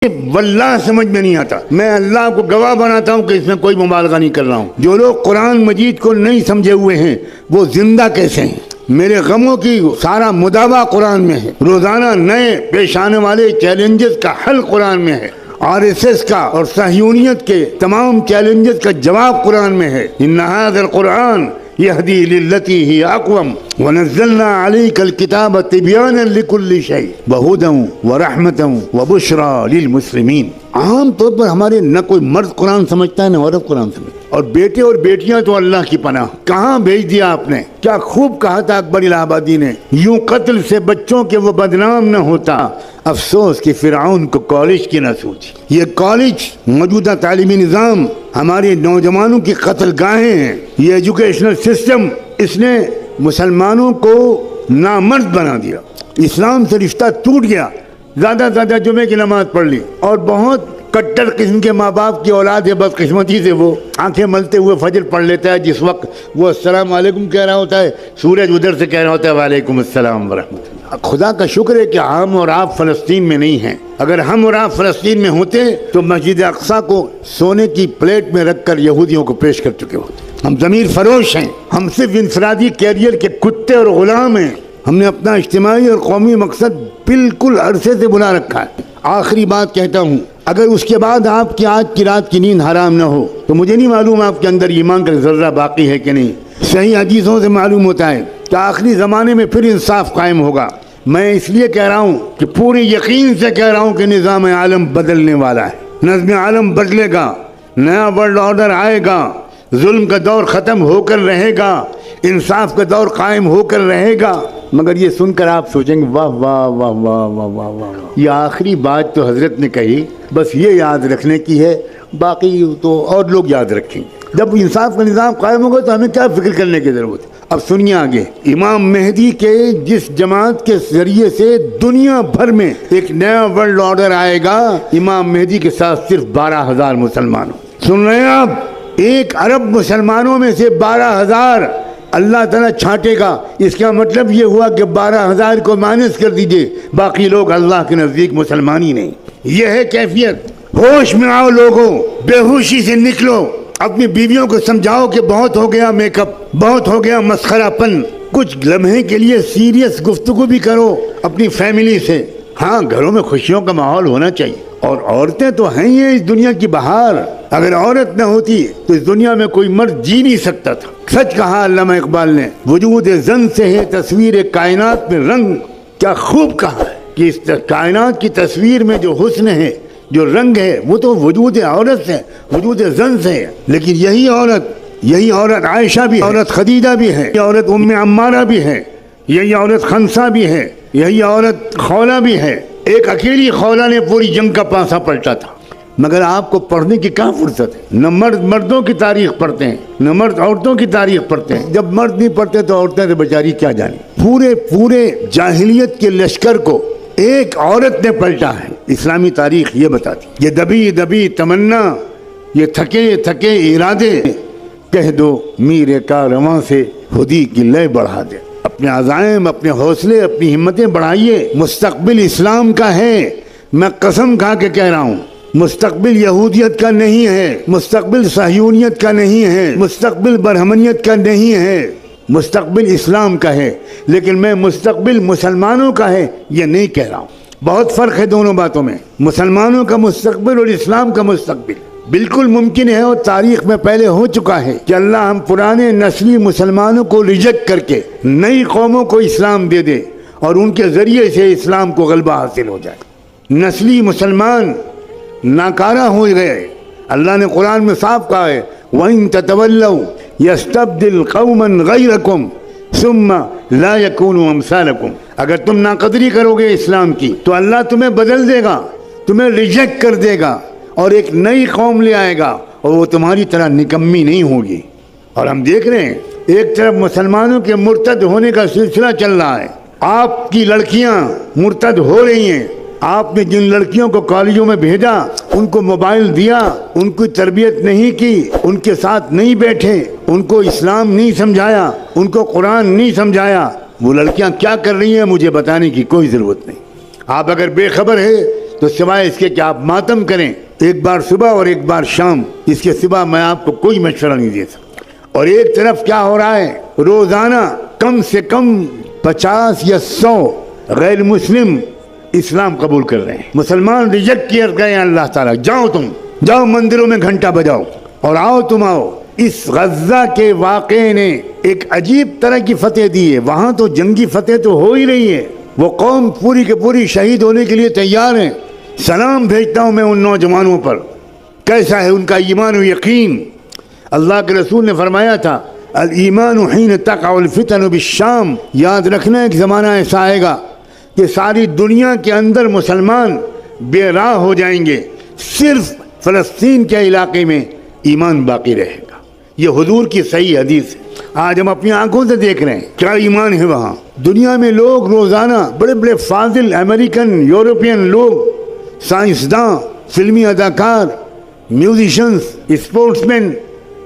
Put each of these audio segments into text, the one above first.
واللہ سمجھ میں نہیں آتا. میں اللہ کو گواہ بناتا ہوں کہ اس میں کوئی مبالغہ نہیں کر رہا ہوں. جو لوگ قرآن مجید کو نہیں سمجھے ہوئے ہیں وہ زندہ کیسے ہیں؟ میرے غموں کی سارا مداوع قرآن میں ہے. روزانہ نئے پیش آنے والے چیلنجز کا حل قرآن میں ہے. RSS کا اور صہیونیت کے تمام چیلنجز کا جواب قرآن میں ہے. ان ھذا القرآن یہدی للتی ہی اقوم ونزلنا علیک الکتاب تبیانا لکل شیء وہدی ورحمۃ وبشری للمسلمین. عام طور پر ہمارے نہ کوئی مرد قرآن سمجھتا ہے نہ عورت قرآن سمجھتا ہے. اور بیٹے اور بیٹیاں تو اللہ کی پناہ. کہاں بھیج دیا آپ نے؟ کیا خوب کہا تھا اکبر الہ آبادی نے، یوں قتل سے بچوں کے وہ بدنام نہ ہوتا، افسوس کہ فرعون کو کالج کی نہ سوچی. یہ کالج موجودہ تعلیمی نظام ہمارے نوجوانوں کی قتل گاہیں ہیں. یہ ایجوکیشنل سسٹم اس نے مسلمانوں کو نامرد بنا دیا. اسلام سے رشتہ ٹوٹ گیا. زیادہ زیادہ جمعے کی نماز پڑھ لی. اور بہت کٹر قسم کے ماں باپ کی اولاد ہے، بدقسمتی سے وہ آنکھیں ملتے ہوئے فجر پڑھ لیتا ہے. جس وقت وہ السلام علیکم کہہ رہا ہوتا ہے، سورج ادھر سے کہہ رہا ہوتا ہے وعلیکم السلام ورحمۃ اللہ. خدا کا شکر ہے کہ ہم اور آپ فلسطین میں نہیں ہیں. اگر ہم اور آپ فلسطین میں ہوتے تو مسجد اقصیٰ کو سونے کی پلیٹ میں رکھ کر یہودیوں کو پیش کر چکے ہوتے. ہم ضمیر فروش ہیں. ہم صرف انفرادی کیریئر کے کتے اور غلام ہیں. ہم نے اپنا اجتماعی اور قومی مقصد بالکل عرصے سے بلا رکھا ہے. آخری بات کہتا ہوں، اگر اس کے بعد آپ کی آج کی رات کی نیند حرام نہ ہو تو مجھے نہیں معلوم آپ کے اندر ایمان کا ذرہ باقی ہے کہ نہیں. صحیح حدیثوں سے معلوم ہوتا ہے کہ آخری زمانے میں پھر انصاف قائم ہوگا. میں اس لیے کہہ رہا ہوں کہ پورے یقین سے کہہ رہا ہوں کہ نظام عالم بدلنے والا ہے. نظم عالم بدلے گا، نیا ورلڈ آرڈر آئے گا. ظلم کا دور ختم ہو کر رہے گا، انصاف کا دور قائم ہو کر رہے گا. مگر یہ سن کر آپ سوچیں گے واہ واہ واہ واہ واہ واہ واہ، یہ آخری بات تو حضرت نے کہی، بس یہ یاد رکھنے کی ہے، باقی تو اور لوگ یاد رکھیں گے. جب انصاف کا نظام قائم ہوگا تو ہمیں کیا فکر کرنے کی ضرورت ہے. اب سنیے آگے. امام مہدی کے جس جماعت کے ذریعے سے دنیا بھر میں ایک نیا ورلڈ آرڈر آئے گا، امام مہدی کے ساتھ صرف 12,000 مسلمانوں. سن رہے ہیں آپ؟ 1 ارب مسلمانوں میں سے 12,000 اللہ تعالیٰ چھانٹے گا. اس کا مطلب یہ ہوا کہ 12,000 کو مائنس کر دیجئے، باقی لوگ اللہ کے نزدیک مسلمان ہی نہیں. یہ ہے کیفیت. ہوش میں آؤ لوگوں، بے ہوشی سے نکلو. اپنی بیویوں کو سمجھاؤ کہ بہت ہو گیا میک اپ، بہت ہو گیا مسخرہ پن. کچھ لمحے کے لیے سیریس گفتگو بھی کرو اپنی فیملی سے. ہاں، گھروں میں خوشیوں کا ماحول ہونا چاہیے. اور عورتیں تو ہیں ہی اس دنیا کی بہار. اگر عورت نہ ہوتی تو اس دنیا میں کوئی مرد جی نہیں سکتا تھا. سچ کہا علامہ اقبال نے، وجود زن سے ہے تصویر کائنات میں رنگ. کیا خوب کہا ہے کہ اس کائنات کی تصویر میں جو حسن ہے، جو رنگ ہے، وہ تو وجود عورت سے، وجود زن سے ہے. لیکن یہی عورت عائشہ بھی ہے، عورت خدیجہ بھی ہے، یہ عورت ام عمارہ بھی ہے، یہی عورت خنسا بھی ہے، یہی عورت خولہ بھی ہے. ایک اکیلی خولہ نے پوری جنگ کا پانسا پلٹا تھا. مگر آپ کو پڑھنے کی کہاں فرصت ہے؟ نہ مرد مردوں کی تاریخ پڑھتے ہیں، نہ مرد عورتوں کی تاریخ پڑھتے ہیں. جب مرد نہیں پڑھتے تو عورتیں تو بیچاری کیا جانے. پورے جاہلیت کے لشکر کو ایک عورت نے پلٹا ہے. اسلامی تاریخ یہ بتاتی. یہ دبی تمنا، یہ تھکے ارادے، کہہ دو میر کارواں سے خودی کی لے بڑھا دے. اپنے عزائم، اپنے حوصلے، اپنی ہمتیں بڑھائیے. مستقبل اسلام کا ہے. میں قسم کھا کے کہہ رہا ہوں، مستقبل یہودیت کا نہیں ہے، مستقبل صہیونیت کا نہیں ہے، مستقبل برہمنیت کا نہیں ہے، مستقبل اسلام کا ہے. لیکن میں مستقبل مسلمانوں کا ہے یہ نہیں کہہ رہا ہوں. بہت فرق ہے دونوں باتوں میں. مسلمانوں کا مستقبل اور اسلام کا مستقبل. بالکل ممکن ہے اور تاریخ میں پہلے ہو چکا ہے کہ اللہ ہم پرانے نسلی مسلمانوں کو ریجیکٹ کر کے نئی قوموں کو اسلام دے دے اور ان کے ذریعے سے اسلام کو غلبہ حاصل ہو جائے. نسلی مسلمان ناکارہ ہو گئے. اللہ نے قرآن میں صاف کہا ہے وَإِن تَتَوَلَّوْا يَسْتَبْدِلْ قَوْمًا غَيْرَكُمْ ثُمَّ لَا يَكُونُوا أَمْثَالَكُمْ. اگر تم ناقدری کرو گے اسلام کی تو اللہ تمہیں بدل دے گا، تمہیں ریجیکٹ کر دے گا اور ایک نئی قوم لے آئے گا اور وہ تمہاری طرح نکمی نہیں ہوگی. اور ہم دیکھ رہے ہیں ایک طرف مسلمانوں کے مرتد ہونے کا سلسلہ چل رہا ہے. آپ کی لڑکیاں مرتد ہو رہی ہیں. آپ نے جن لڑکیوں کو کالجوں میں بھیجا، ان کو موبائل دیا، ان کی تربیت نہیں کی، ان کے ساتھ نہیں بیٹھے، ان کو اسلام نہیں سمجھایا، ان کو قرآن نہیں سمجھایا، وہ لڑکیاں کیا کر رہی ہیں مجھے بتانے کی کوئی ضرورت نہیں. آپ اگر بے خبر ہے تو سوائے اس کے کہ آپ ماتم کریں، ایک بار صبح اور ایک بار شام، اس کے سوا میں آپ کو کوئی مشورہ نہیں دے سکتا۔ اور ایک طرف کیا ہو رہا ہے، روزانہ کم سے کم 50 یا 100 غیر مسلم اسلام قبول کر رہے ہیں، مسلمان ریجیکٹ کیے گئے ہیں اللہ تعالیٰ۔ جاؤ تم، جاؤ مندروں میں گھنٹہ بجاؤ اور آؤ تم آؤ۔ اس غزہ کے واقعے نے ایک عجیب طرح کی فتح دی ہے، وہاں تو جنگی فتح تو ہو ہی رہی ہے، وہ قوم پوری کے پوری شہید ہونے کے لیے تیار ہیں۔ سلام بھیجتا ہوں میں ان نوجوانوں پر، کیسا ہے ان کا ایمان و یقین۔ اللہ کے رسول نے فرمایا تھا الایمان حین تقع الفتن بالشام، یاد رکھنا ایک زمانہ ایسا آئے گا کہ ساری دنیا کے اندر مسلمان بے راہ ہو جائیں گے، صرف فلسطین کے علاقے میں ایمان باقی رہے گا۔ یہ حضور کی صحیح حدیث ہے، آج ہم اپنی آنکھوں سے دیکھ رہے ہیں کیا ایمان ہے وہاں۔ دنیا میں لوگ روزانہ بڑے بڑے فاضل امریکن، یورپین لوگ، سائنسداں، فلمی اداکار، میوزیشنز، اسپورٹس مین،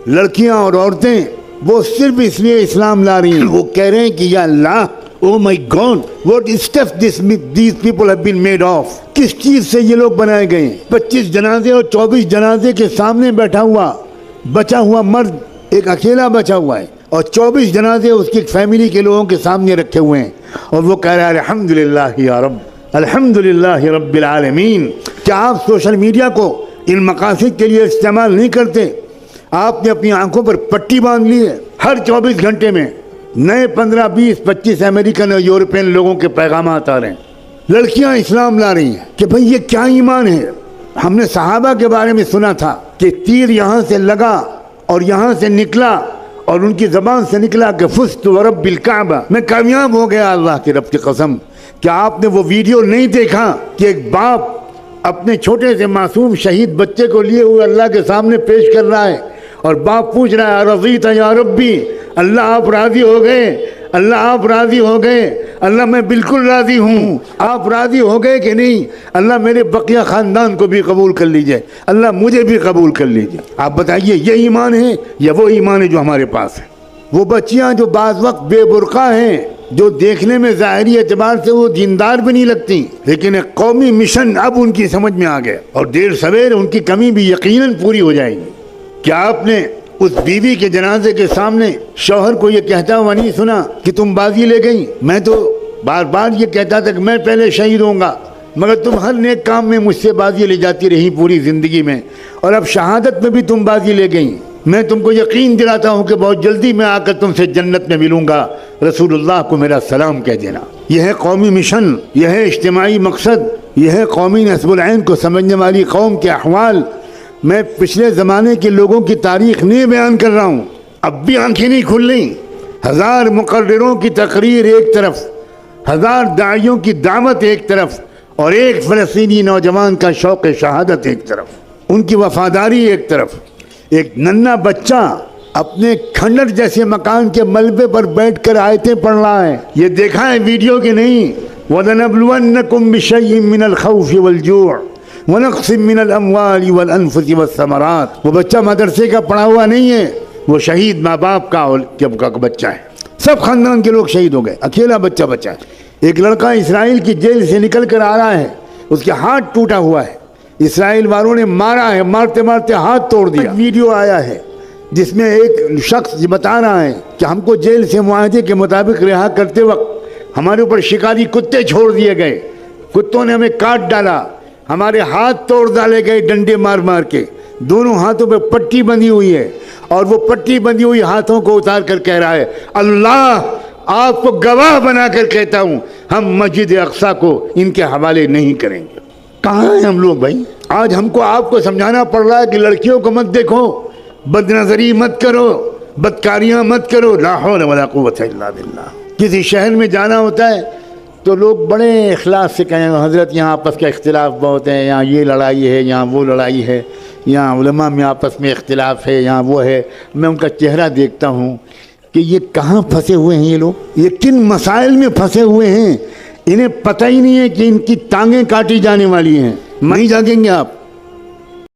لڑکیاں اور عورتیں، وہ صرف اس لیے اسلام لا رہی ہیں، وہ کہہ رہے ہیں کہ یا اللہ، oh my God, what stuff these people have been made of، کس چیز سے یہ لوگ بنائے گئے ہیں۔ 25 جنازے اور 24 جنازے کے سامنے بیٹھا ہوا بچا ہوا مرد ایک اکیلا بچا ہوا ہے، اور 24 جنازے اس کی فیملی کے لوگوں کے سامنے رکھے ہوئے ہیں، اور وہ کہہ رہا ہے الحمدللہ یا رب، الحمدللہ رب العالمین۔ کیا آپ سوشل میڈیا کو ان مقاصد کے لیے استعمال نہیں کرتے؟ آپ نے اپنی آنکھوں پر پٹی باندھ لی ہے، ہر 24 گھنٹے میں نئے 15 20 25 امریکن اور یورپین لوگوں کے پیغامات آ رہے ہیں، لڑکیاں اسلام لا رہی ہیں کہ بھئی یہ کیا ایمان ہے۔ ہم نے صحابہ کے بارے میں سنا تھا کہ تیر یہاں سے لگا اور یہاں سے نکلا اور ان کی زبان سے نکلا کہ فزت ورب الکعبہ، میں کامیاب ہو گیا اللہ کے رب کی قسم۔ کیا آپ نے وہ ویڈیو نہیں دیکھا کہ ایک باپ اپنے چھوٹے سے معصوم شہید بچے کو لیے ہوئے اللہ کے سامنے پیش کر رہا ہے، اور باپ پوچھ رہا ہے رضیت یا ربی، اللہ آپ راضی ہو گئے، اللہ آپ راضی ہو گئے، اللہ میں بالکل راضی ہوں، آپ راضی ہو گئے کہ نہیں، اللہ میرے بقیہ خاندان کو بھی قبول کر لیجئے، اللہ مجھے بھی قبول کر لیجئے۔ آپ بتائیے یہ ایمان ہے یا وہ ایمان ہے جو ہمارے پاس ہے؟ وہ بچیاں جو بعض وقت بے برقع ہیں، جو دیکھنے میں ظاہری اعتبار سے وہ دیندار بھی نہیں لگتی، لیکن ایک قومی مشن اب ان کی سمجھ میں آ گیا، اور دیر سویر ان کی کمی بھی یقیناً پوری ہو جائے گی۔ کیا آپ نے اس بیوی کے جنازے کے سامنے شوہر کو یہ کہتا ہوا نہیں سنا کہ تم بازی لے گئی؟ میں تو بار بار یہ کہتا تھا کہ میں پہلے شہید ہوں گا، مگر تم ہر نیک کام میں مجھ سے بازی لے جاتی رہی پوری زندگی میں، اور اب شہادت میں بھی تم بازی لے گئی۔ میں تم کو یقین دلاتا ہوں کہ بہت جلدی میں آ کر تم سے جنت میں ملوں گا، رسول اللہ کو میرا سلام کہہ دینا۔ یہ ہے قومی مشن، یہ ہے اجتماعی مقصد، یہ ہے قومی نصب العین کو سمجھنے والی قوم کے احوال۔ میں پچھلے زمانے کے لوگوں کی تاریخ نہیں بیان کر رہا ہوں، اب بھی آنکھیں نہیں کھل رہی۔ 1000 مقرروں کی تقریر ایک طرف، 1000 داعیوں کی دعوت ایک طرف، اور ایک فلسطینی نوجوان کا شوق شہادت ایک طرف، ان کی وفاداری ایک طرف۔ ایک ننھا بچہ اپنے کھنڈر جیسے مکان کے ملبے پر بیٹھ کر آیتیں پڑھ رہا ہے، یہ دیکھا ہے ویڈیو کے نہیں؟ وَلَنَبْلُوَنَّكُمْ بِشَيْءٍ مِّنَ الْخَوْفِ وَالْجُوعِ وَنَقْصٍ مِّنَ الْأَمْوَالِ وَالْأَنفُسِ وَالثَّمَرَاتِ۔ وہ بچہ مدرسے کا پڑھا ہوا نہیں ہے، وہ شہید ماں باپ کا بچہ ہے، سب خاندان کے لوگ شہید ہو گئے، اکیلا بچہ بچا ہے۔ ایک لڑکا اسرائیل کی جیل سے نکل کر آ رہا ہے، اس کے ہاتھ ٹوٹا ہوا ہے، اسرائیل والوں نے مارا ہے، مارتے مارتے ہاتھ توڑ دیا۔ ویڈیو آیا ہے جس میں ایک شخص بتا رہا ہے کہ ہم کو جیل سے معاہدے کے مطابق رہا کرتے وقت ہمارے اوپر شکاری کتے چھوڑ دیے گئے، کتوں نے ہمیں کاٹ ڈالا، ہمارے ہاتھ توڑ ڈالے گئے ڈنڈے مار مار کے، دونوں ہاتھوں پہ پٹی بندھی ہوئی ہے، اور وہ پٹی بندھی ہوئی ہاتھوں کو اتار کر کہہ رہا ہے اللہ آپ کو گواہ بنا کر کہتا ہوں ہم مسجد اقصی کو ان کے حوالے نہیں کریں گے۔ کہاں ہیں ہم لوگ بھائی؟ آج ہم کو آپ کو سمجھانا پڑ رہا ہے کہ لڑکیوں کو مت دیکھو، بد نظری مت کرو، بدکاریاں مت کرو، لا حول ولا قوت الا باللہ۔ کسی شہر میں جانا ہوتا ہے تو لوگ بڑے اخلاص سے کہیں حضرت یہاں آپس کا اختلاف بہت ہے، یہاں یہ لڑائی ہے، یہاں وہ لڑائی ہے، یہاں علماء میں آپس میں اختلاف ہے، یہاں وہ ہے۔ میں ان کا چہرہ دیکھتا ہوں کہ یہ کہاں پھنسے ہوئے ہیں، یہ لوگ یہ کن مسائل میں پھنسے ہوئے ہیں، انہیں پتہ ہی نہیں ہے کہ ان کی ٹانگیں کاٹی جانے والی ہیں۔ نہیں جاگیں گے آپ؟